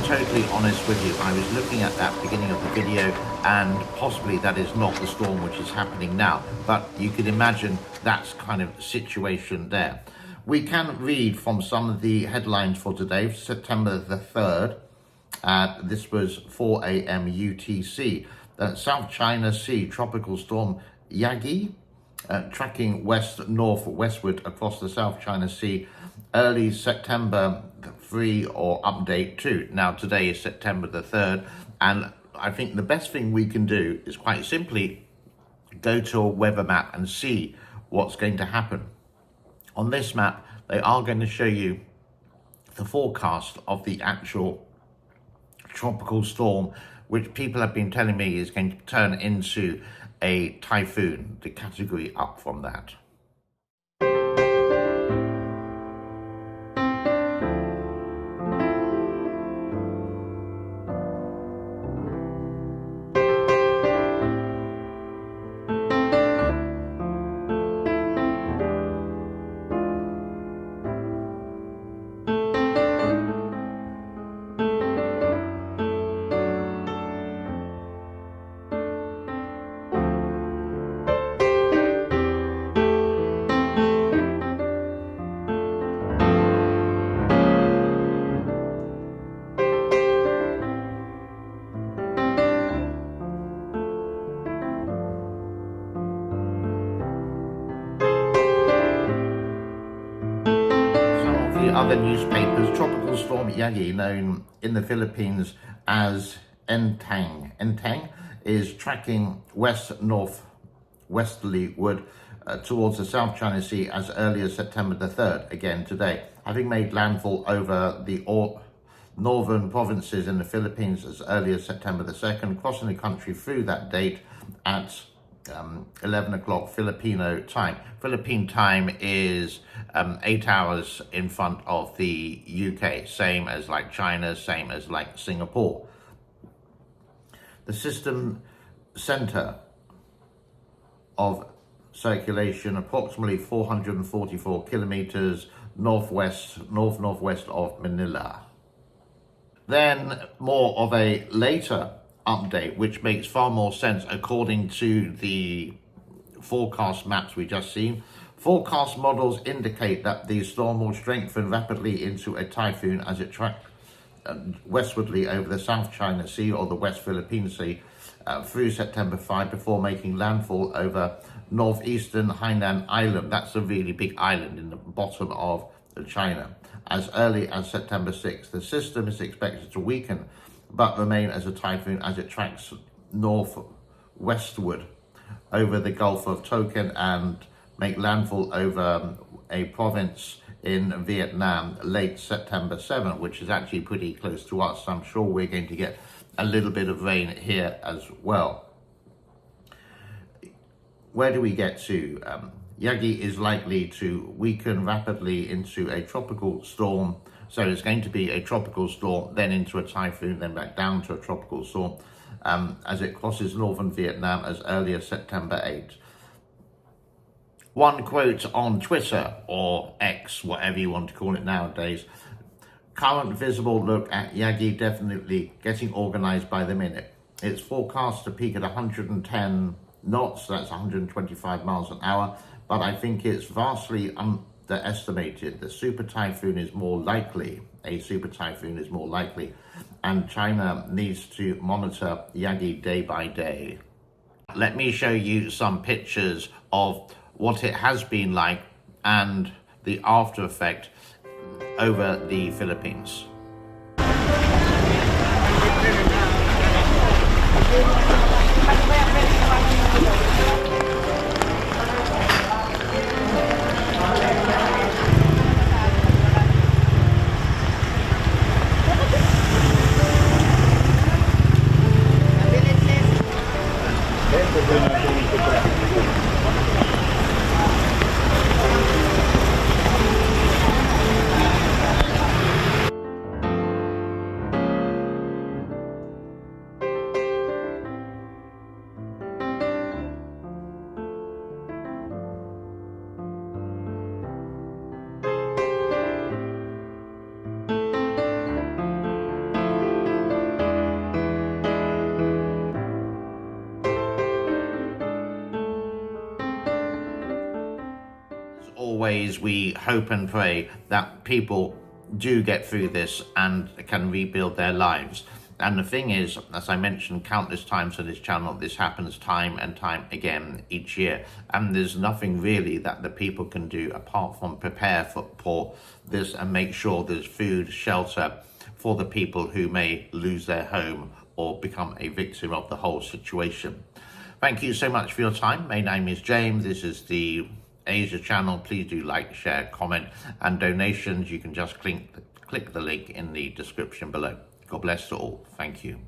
totally honest with you, I was looking at that beginning of the video, and possibly that is not the storm which is happening now, but you can imagine that's kind of situation there. We can read from some of the headlines for today, September the 3rd. This was 4 a.m. UTC. South China Sea tropical storm Yagi tracking west-northwestward across the South China Sea, early September 3 or update 2. Now today is September the 3rd, and I think the best thing we can do is quite simply go to a weather map and see what's going to happen. On this map, they are going to show you the forecast of the actual tropical storm, which people have been telling me is going to turn into a typhoon, the category up from that. Other newspapers, Tropical Storm Yagi, known in the Philippines as Entang, is tracking west-northwesterlyward towards the South China Sea as early as September the 3rd, again today, having made landfall over the northern provinces in the Philippines as early as September the 2nd, crossing the country through that date at 11 o'clock Filipino time. Philippine time is 8 hours in front of the UK, same as like China, same as like Singapore. The system center of circulation approximately 444 kilometers northwest of Manila. Then more of a later update, which makes far more sense according to the forecast maps we just seen. Forecast models indicate that the storm will strengthen rapidly into a typhoon as it tracks westwardly over the South China Sea or the West Philippine Sea through September 5 before making landfall over northeastern Hainan Island. That's a really big island in the bottom of China as early as September 6. The system is expected to weaken but remain as a typhoon as it tracks northwestward over the Gulf of Tonkin and make landfall over a province in Vietnam late September 7, which is actually pretty close to us. I'm sure we're going to get a little bit of rain here as well. Where do we get to? Yagi is likely to weaken rapidly into a tropical storm. So it's going to be a tropical storm, then into a typhoon, then back down to a tropical storm as it crosses northern Vietnam as early as September 8. One quote on Twitter, or X, whatever you want to call it nowadays: current visible look at Yagi definitely getting organized by the minute. It's forecast to peak at 110 knots, that's 125 miles an hour, but I think it's vastly underestimated. The super typhoon is more likely, and China needs to monitor Yagi day by day. Let me show you some pictures of what it has been like and the after effect over the Philippines. always, we hope and pray that people do get through this and can rebuild their lives. And the thing is, as I mentioned countless times on this channel, this happens time and time again each year. And there's nothing really that the people can do apart from prepare for this and make sure there's food, shelter for the people who may lose their home or become a victim of the whole situation. Thank you so much for your time. My name is James. This is the Asia channel. Please do like, share, comment, and donations. You can just click the link in the description below. God bless you all. Thank you.